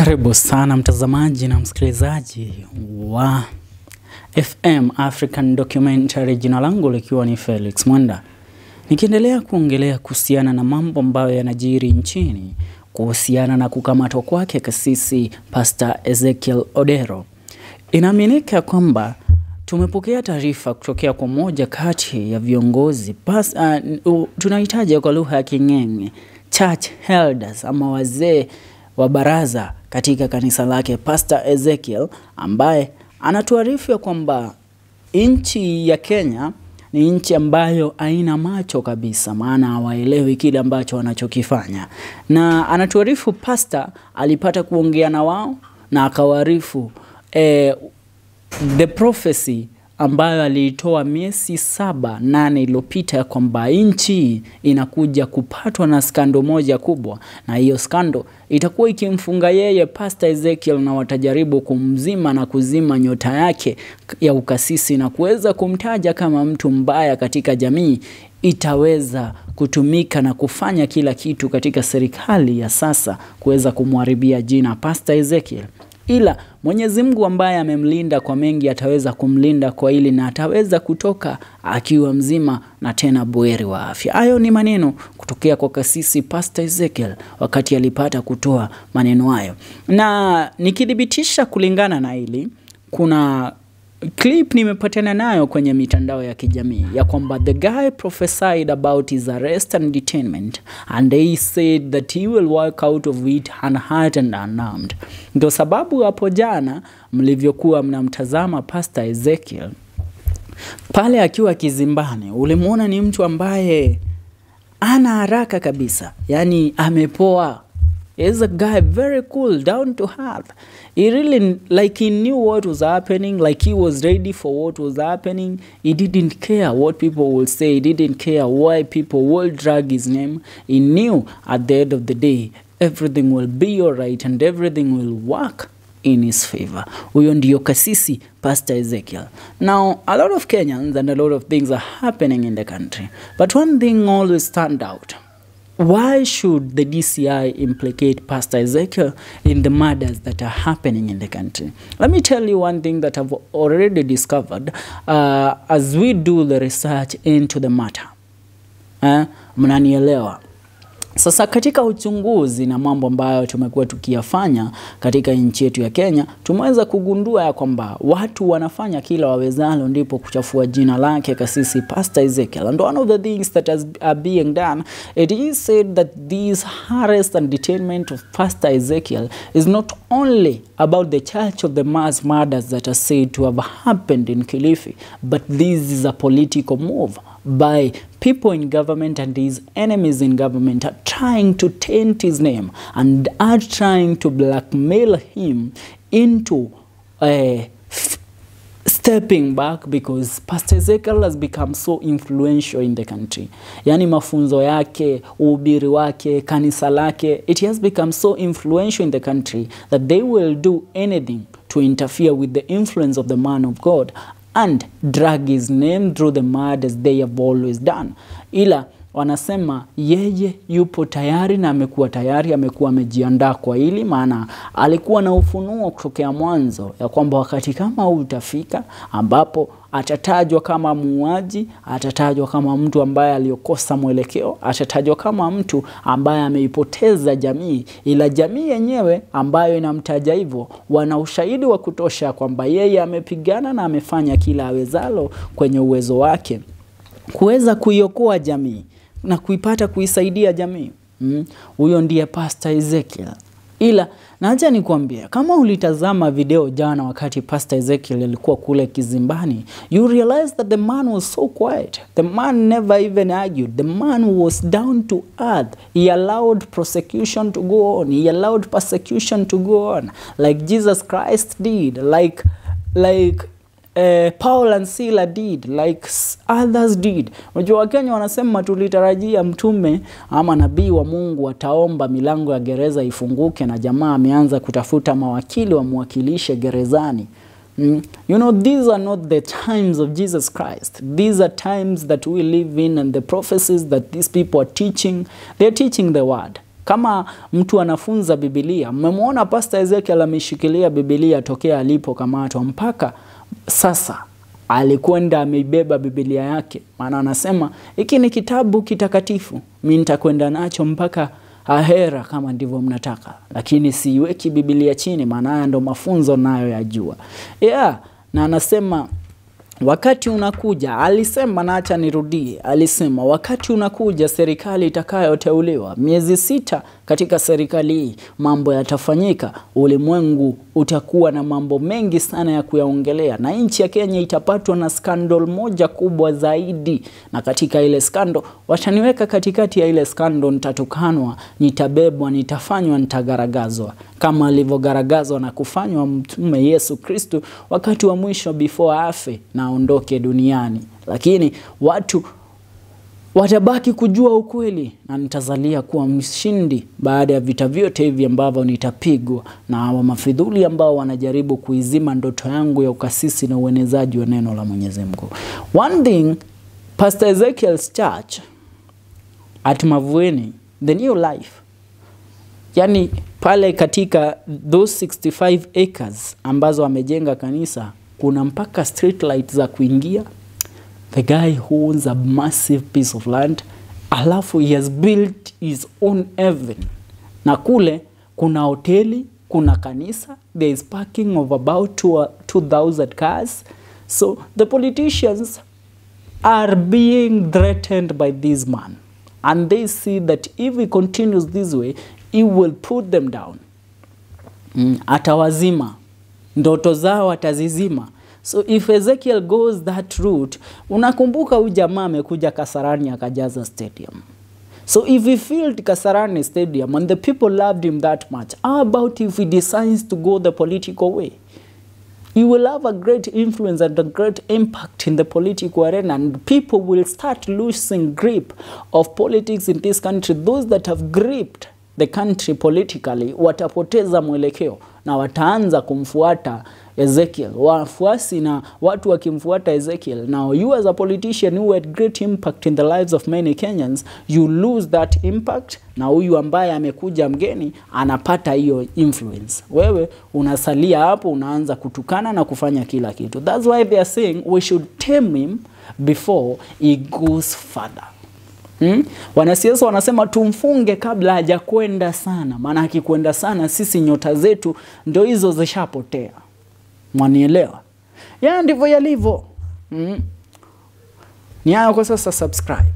Karibu sana mtazamaji na msikilizaji wa FM African Documentary. Jina langu likiwa ni Felix Mwenda. Nikiendelea kuongelea kuhusiana na mambo ambayo yanajiri nchini kuhusiana na kukamatwa kwake kasisi Pastor Ezekiel Odero. Inaaminika kwamba tumepokea taarifa kutokea kwa moja kati ya viongozi tunahitaji kwa lugha ya King'enge church elders ama wazee wa baraza katika kanisa lake Pastor Ezekiel, ambaye anatuarifu ya kwamba nchi ya Kenya ni nchi ambayo haina macho kabisa, maana hawaelewi kile ambacho wanachokifanya. Na anatuarifu pastor alipata kuongea na wao na akawaarifu the prophecy ambayo aliitoa miezi 7-8 iliyopita kwamba nchi inakuja kupatwa na skando moja kubwa, na hiyo skando itakuwa ikimfunga yeye Pastor Ezekiel, na watajaribu kumzima na kuzima nyota yake ya ukasisi na kuweza kumtaja kama mtu mbaya katika jamii. Itaweza kutumika na kufanya kila kitu katika serikali ya sasa kuweza kumharibia jina Pastor Ezekiel. Ila Mwenyezi Mungu ambaye amemlinda kwa mengi ataweza kumlinda kwa hili, na ataweza kutoka akiwa mzima na tena buheri wa afya. Hayo ni maneno kutokea kwa kasisi Pastor Ezekiel wakati alipata kutoa maneno hayo. Na nikidhibitisha kulingana na hili, kuna clip nimepatana nayo kwenye mitandao ya kijamii ya kwamba the guy prophesied about his arrest and detainment, and he said that he will walk out of it unhurt and unharmed. Ndio sababu hapo jana mlivyokuwa mnamtazama Pastor Ezekiel pale akiwa kizimbani, ulimuona ni mtu ambaye ana haraka kabisa, yani amepoa. He's a guy very cool, down to earth. He really, like, he knew what was happening, like he was ready for what was happening. He didn't care what people would say. He didn't care why people will drag his name. He knew at the end of the day, everything will be alright and everything will work in his favor. Huyo ndiyo kasisi Pastor Ezekiel. Now, a lot of Kenyans and a lot of things are happening in the country, but one thing always stand out. Why should the DCI implicate Pastor Ezekiel in the murders that are happening in the country? Let me tell you one thing that I've already discovered as we do the research into the matter. Mnanielewa? Sasa katika uchunguzi na mambo ambayo tumekuwa tukiyafanya katika nchi yetu ya Kenya, tumeweza kugundua ya kwamba watu wanafanya kila wawezalo ndipo kuchafua jina lake kasisi Pastor Ezekiel. And one of the things that are being done, it is said that this arrest and detainment of Pastor Ezekiel is not only about the church of the mass murders that are said to have happened in Kilifi, but this is a political move by people in government, and his enemies in government are trying to taint his name and are trying to blackmail him into stepping back, because Pastor Ezekiel has become so influential in the country. Yani mafunzo yake, uhubiri wake, kanisa lake, it has become so influential in the country that they will do anything to interfere with the influence of the man of God and drag his name through the mud as they have always done. Ila wanasema yeye yupo tayari na amekuwa tayari, amekuwa amejiandaa kwa hili, maana alikuwa na ufunuo kutokea mwanzo ya kwamba wakati kama utafika ambapo atatajwa kama muuaji, atatajwa kama mtu ambaye aliokosa mwelekeo, atatajwa kama mtu ambaye ameipoteza jamii, ila jamii yenyewe ambayo inamtaja hivyo wana ushahidi wa kutosha kwamba yeye amepigana na amefanya kila awezalo kwenye uwezo wake kuweza kuiokoa jamii na kuisaidia jamii. Huyo ndiye Pastor Ezekiel. Ila naacha nikwambia, kama ulitazama video jana wakati Pastor Ezekiel alikuwa kule kizimbani, you realize that the man was so quiet. The man never even argued. The man was down to earth. He allowed prosecution to go on. He allowed persecution to go on, like Jesus Christ did, like Paul and Sila did, like others did. Unajua Wakenya wanasema tulitarajia mtume ama nabii wa Mungu ataomba milango ya gereza ifunguke, na jamaa ameanza kutafuta mawakili wamwakilishe gerezani. You know, these are not the times of Jesus Christ. These are times that we live in, and the prophecies that these people are teaching, they're teaching the word. Kama mtu anafunza Biblia, mmemwona Pastor Ezekiel ameshikilia Biblia tokea alipokamatwa mpaka sasa. Alikwenda ameibeba Biblia yake. Maana anasema hiki ni kitabu kitakatifu. Mimi nitakwenda nacho mpaka ahera kama ndivyo mnataka. Lakini siweki Biblia chini, maana haya ndo mafunzo nayo yajua. Na anasema wakati unakuja, alisema na acha nirudie, alisema wakati unakuja serikali itakayoteuliwa, miezi 6 katika serikali hii mambo yatafanyika, ulimwengu utakuwa na mambo mengi sana ya kuyaongelea, na nchi ya Kenya itapatwa na scandal moja kubwa zaidi, na katika ile scandal wataniweka katikati ya ile scandal, nitatukanwa, nitabebwa, nitafanywa, nitagaragazwa kama alivyogaragazwa na kufanywa mtume Yesu Kristo wakati wa mwisho before afe na aondoke duniani. Lakini watu watabaki kujua ukweli, na nitazalia kuwa mshindi baada ya vita vyote hivi ambavyo nitapigwa na mafidhuli ambao wanajaribu kuizima ndoto yangu ya ukasisi na uenezaji wa neno la Mwenyezi Mungu. One thing, Pastor Ezekiel's church at Mavueni, the new life, yani pale katika those 65 acres ambazo amejenga kanisa, kuna mpaka street lights za kuingia. The guy who owns a massive piece of land, alafu he has built his own heaven. Na kule kuna hoteli, kuna kanisa, there is parking of about 2,000 cars. So the politicians are being threatened by this man, and they see that if he continues this way, he will put them down. Atawazima, ndoto zao atazizima. So if Ezekiel goes that route, unakumbuka huyu jamaa amekuja Kasarani akajaza stadium. So if he filled Kasarani stadium and the people loved him that much, how about if he decides to go the political way? He will have a great influence and a great impact in the political arena, and people will start losing grip of politics in this country. Those that have gripped the country politically watapoteza mwelekeo na wataanza kumfuata Ezekiel. Wafuasi na watu wakimfuata Ezekiel. Now you as a politician who had great impact in the lives of many Kenyans, you lose that impact, na huyu ambaye amekuja mgeni anapata hiyo influence. Wewe unasalia hapo, unaanza kutukana na kufanya kila kitu. That's why they are saying we should tame him before he goes further. Wanasiasa wanasema tumfunge kabla hajakwenda sana, maana akikwenda sana sisi nyota zetu ndio hizo zishapotea. Mwanielewa? Ndivyo yalivyo. Ni hayo kwa sasa. Subscribe.